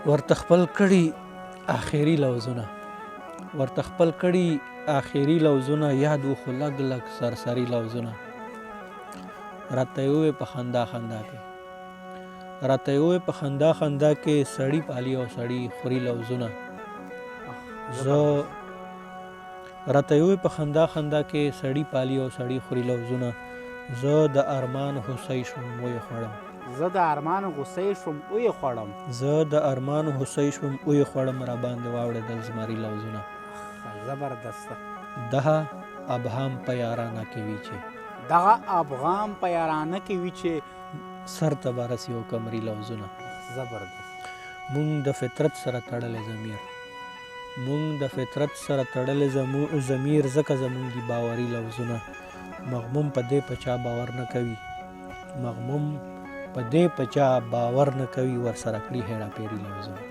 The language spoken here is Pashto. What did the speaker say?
ورته خپل کړي آخري لوظونه ورته خپل کړي آخري لوظونه یاد و خو لږ لږ سرسري لوظونه راته یې ووې په خندا خندا کې راته یې ووې په خندا خندا کې سړي پالي او سړي خوري لوظونه زه راته یې ووې په خندا خندا کې سړي پالي او سړي خوري لوظونه زه د ارمان هوسۍ شوم ویې خوړم زه د ارمان غوسۍ شوم ویې خوړم زه د ارمان هوسۍ شوم ویې خوړم راباندې واوړېدل زمري لوظونه زبردسته دغه ابهام په یارانه کې وي چې دغه افغان په یارانه کې وي چې سر ته به رسي او کمري لوظونه زبردست مونږ د فطرت سره تړلی ضمیر مونږ د فطرت سره تړلی ضمیر ځکه زمونږ دي باوري لوظونه مغموم په دې په چا باور نه کوي مغموم په دې په چا باور نه کوي ورسره کړي هېړه پیري لوظونه